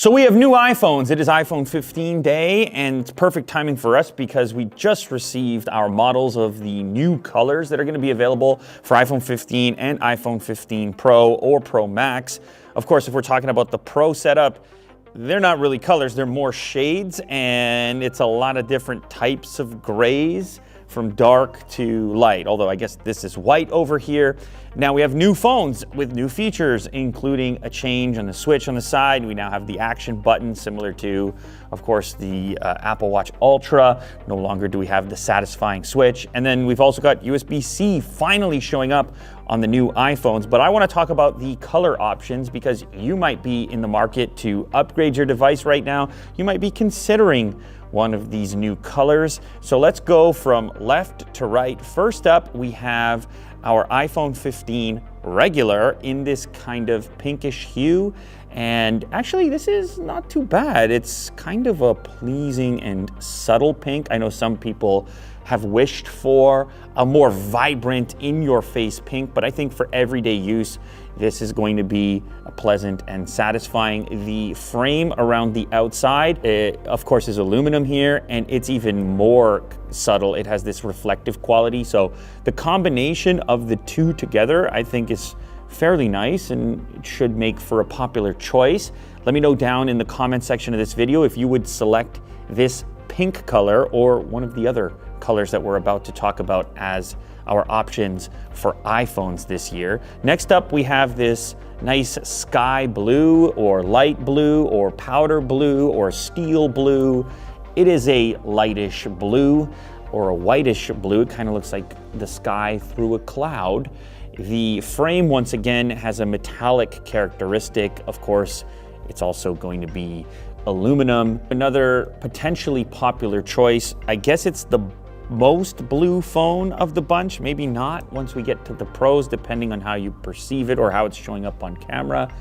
So we have new iPhones. It is iPhone 15 day, and it's perfect timing for us because we just received our models of the new colors that are going to be available for iPhone 15 and iPhone 15 Pro or Pro Max. Of course, if we're talking about the Pro setup, they're not really colors, they're more shades, and it's a lot of different types of grays from dark to light, although I guess this is white over here. Now we have new phones with new features, including a change on the switch on the side. We now have the action button similar to, of course, the Apple Watch Ultra. No longer do we have the satisfying switch. And then we've also got USB-C finally showing up on the new iPhones. But I want to talk about the color options because you might be in the market to upgrade your device right now. You might be considering one of these new colors. So let's go from left to right. First up, we have our iPhone 15 regular in this kind of pinkish hue. And actually, this is not too bad. It's kind of a pleasing and subtle pink. I know some people have wished for a more vibrant, in-your-face pink, but I think for everyday use, this is going to be pleasant and satisfying. The frame around the outside, of course, is aluminum here, and it's even more subtle. It has this reflective quality. So the combination of the two together, I think, is fairly nice and it should make for a popular choice. Let me know down in the comment section of this video if you would select this pink color or one of the other colors that we're about to talk about as our options for iPhones this year. Next up, we have this nice sky blue or light blue or powder blue or steel blue. It is a lightish blue or a whitish blue. It kind of looks like the sky through a cloud. The frame, once again, has a metallic characteristic. Of course, it's also going to be aluminum. Another potentially popular choice, I guess it's the most blue phone of the bunch, maybe not once we get to the Pros, depending on how you perceive it or how it's showing up on camera.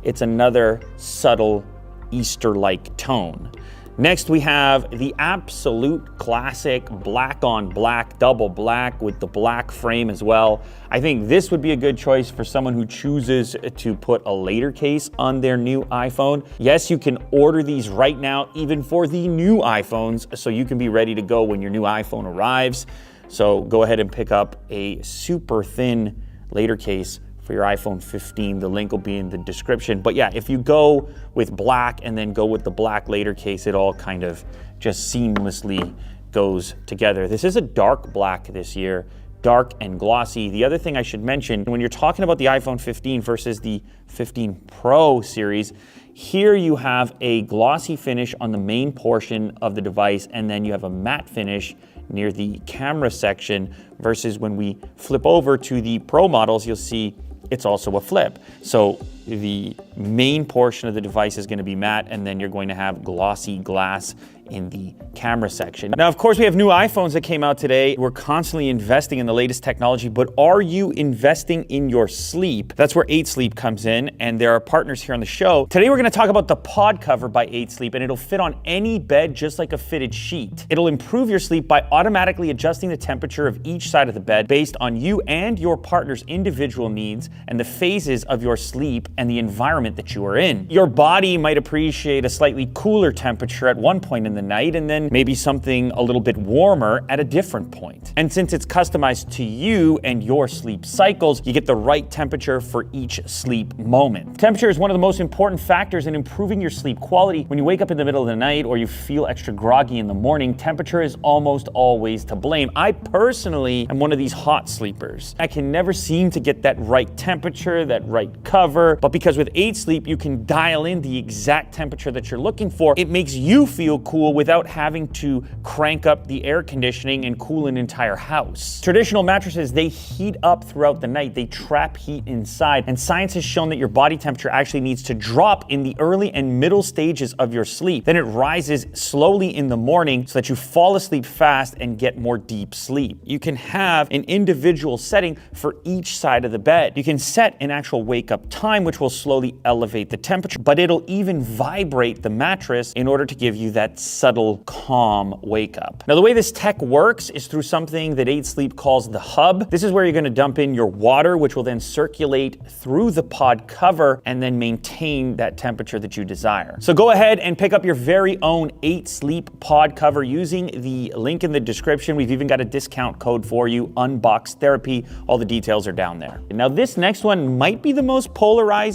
It's another subtle Easter-like tone. Next, we have the absolute classic black on black, double black with the black frame as well. I think this would be a good choice for someone who chooses to put a later case on their new iPhone. Yes, you can order these right now, even for the new iPhones, so you can be ready to go when your new iPhone arrives. So go ahead and pick up a super thin later case for your iPhone 15. The link will be in the description. But yeah, if you go with black and then go with the black later case, it all kind of just seamlessly goes together. This is a dark black this year, dark and glossy. The other thing I should mention, when you're talking about the iPhone 15 versus the 15 Pro series, here you have a glossy finish on the main portion of the device, and then you have a matte finish near the camera section, versus when we flip over to the Pro models, you'll see it's also a flip. So the main portion of the device is going to be matte, and then you're going to have glossy glass in the camera section. Now, of course, we have new iPhones that came out today. We're constantly investing in the latest technology, but are you investing in your sleep? That's where 8 Sleep comes in, and there are partners here on the show. Today, we're going to talk about the Pod Cover by 8 Sleep, and it'll fit on any bed just like a fitted sheet. It'll improve your sleep by automatically adjusting the temperature of each side of the bed based on you and your partner's individual needs and the phases of your sleep and the environment that you are in. Your body might appreciate a slightly cooler temperature at one point in the night, and then maybe something a little bit warmer at a different point. And since it's customized to you and your sleep cycles, you get the right temperature for each sleep moment. Temperature is one of the most important factors in improving your sleep quality. When you wake up in the middle of the night or you feel extra groggy in the morning, temperature is almost always to blame. I personally am one of these hot sleepers. I can never seem to get that right temperature, that right cover, but because with 8 Sleep, you can dial in the exact temperature that you're looking for. It makes you feel cool without having to crank up the air conditioning and cool an entire house. Traditional mattresses, they heat up throughout the night. They trap heat inside, and science has shown that your body temperature actually needs to drop in the early and middle stages of your sleep. Then it rises slowly in the morning so that you fall asleep fast and get more deep sleep. You can have an individual setting for each side of the bed. You can set an actual wake up time, which which will slowly elevate the temperature, but it'll even vibrate the mattress in order to give you that subtle, calm wake up. Now, the way this tech works is through something that 8 Sleep calls the hub. This is where you're gonna dump in your water, which will then circulate through the pod cover and then maintain that temperature that you desire. So go ahead and pick up your very own 8 Sleep pod cover using the link in the description. We've even got a discount code for you, Unbox Therapy. All the details are down there. Now, this next one might be the most polarizing.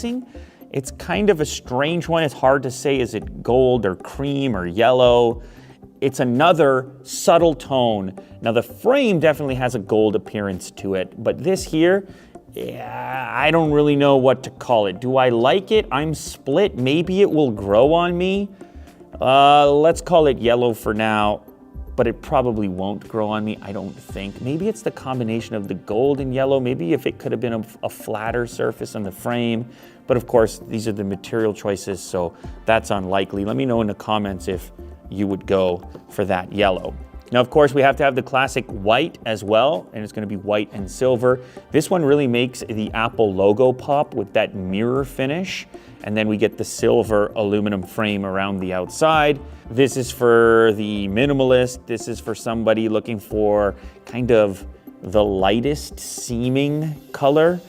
It's kind of a strange one. It's hard to say, is it gold or cream or yellow? It's another subtle tone. Now, the frame definitely has a gold appearance to it, but this here, yeah, I don't really know what to call it. Do I like it? I'm split. Maybe it will grow on me. Let's call it yellow for now, but it probably won't grow on me, I don't think. Maybe it's the combination of the gold and yellow. Maybe if it could have been a flatter surface on the frame. But of course, these are the material choices, so that's unlikely. Let me know in the comments if you would go for that yellow. Now, of course, we have to have the classic white as well, and it's gonna be white and silver. This one really makes the Apple logo pop with that mirror finish, and then we get the silver aluminum frame around the outside. This is for the minimalist. This is for somebody looking for kind of the lightest seeming color.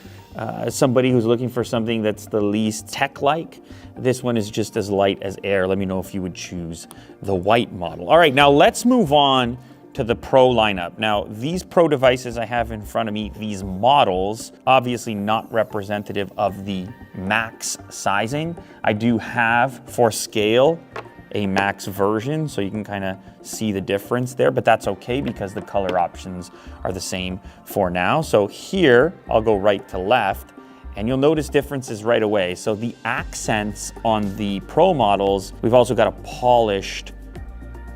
Somebody who's looking for something that's the least tech-like. This one is just as light as air. Let me know if you would choose the white model. All right, now let's move on to the Pro lineup. Now, these Pro devices I have in front of me, these models, obviously not representative of the max sizing. I do have, for scale, a max version, so you can kind of see the difference there, but that's okay because the color options are the same for now. So here, I'll go right to left, and you'll notice differences right away. So the accents on the Pro models, we've also got a polished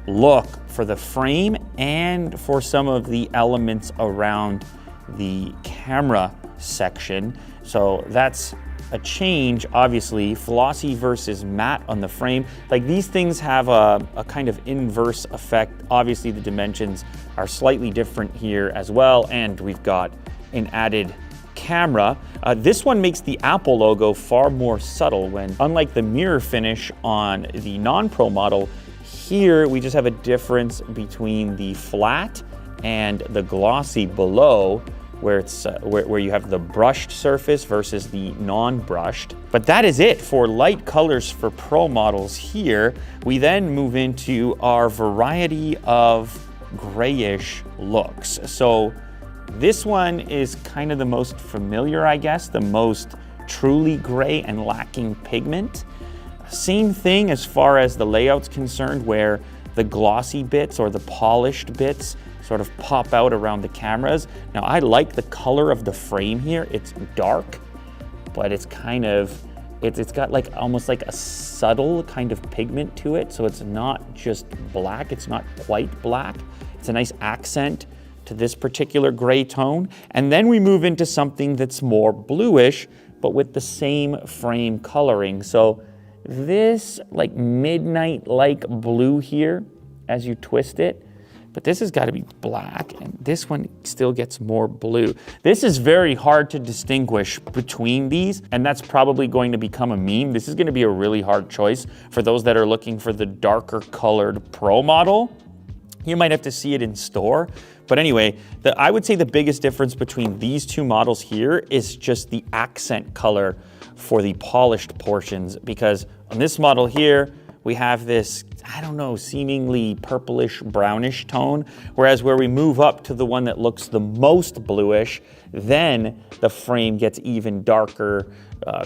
look for the frame and for some of the elements around the camera section. So that's a change, obviously. Flossy versus matte on the frame. Like, these things have a kind of inverse effect. Obviously, the dimensions are slightly different here as well, and we've got an added camera. This one makes the Apple logo far more subtle when, unlike the mirror finish on the non-Pro model, here we just have a difference between the flat and the glossy below, where it's where you have the brushed surface versus the non-brushed. But that is it for light colors for Pro models here. We then move into our variety of grayish looks. So this one is kind of the most familiar, I guess, the most truly gray and lacking pigment. Same thing as far as the layout's concerned, where the glossy bits or the polished bits sort of pop out around the cameras. Now, I like the color of the frame here. It's dark, but it's kind of, it's got like almost like a subtle kind of pigment to it. So it's not just black, it's not quite black. It's a nice accent to this particular gray tone. And then we move into something that's more bluish, but with the same frame coloring. So this like midnight-like blue here as you twist it, but this has got to be black, and this one still gets more blue. This is very hard to distinguish between these, and that's probably going to become a meme. This is going to be a really hard choice for those that are looking for the darker colored Pro model. You might have to see it in store. But anyway, I would say the biggest difference between these two models here is just the accent color for the polished portions, because on this model here, we have this, I don't know, seemingly purplish brownish tone, whereas where we move up to the one that looks the most bluish, then the frame gets even darker,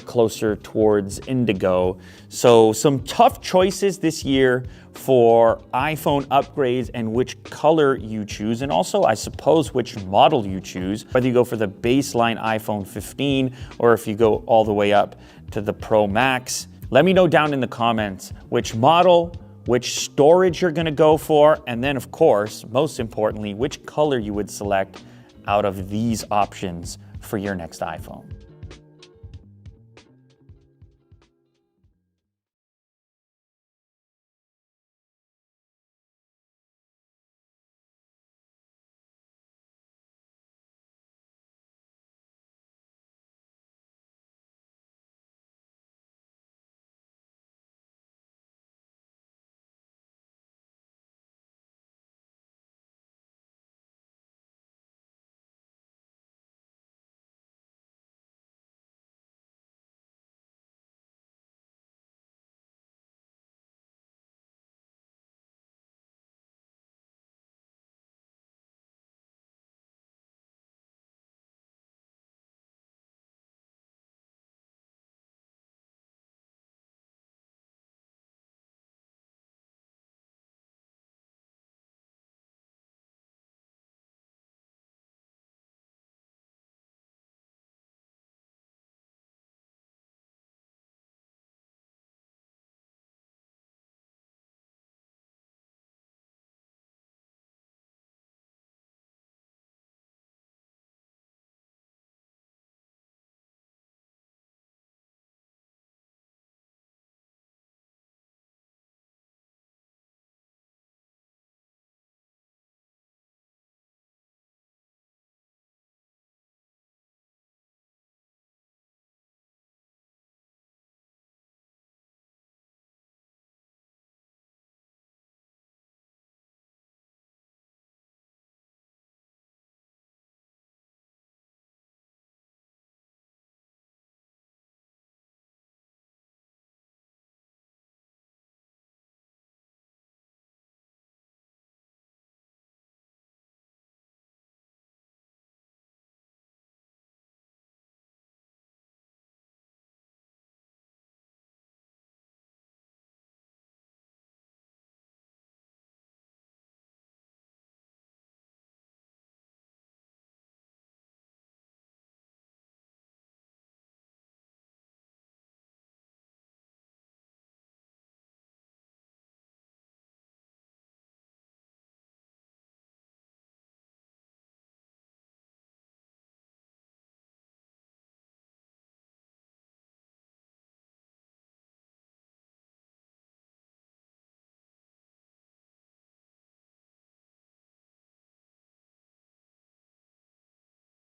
closer towards indigo. So some tough choices this year for iPhone upgrades and which color you choose, and also I suppose which model you choose, whether you go for the baseline iPhone 15 or if you go all the way up to the Pro Max. Let me know down in the comments which model, which storage you're gonna go for, and then of course, most importantly, which color you would select out of these options for your next iPhone.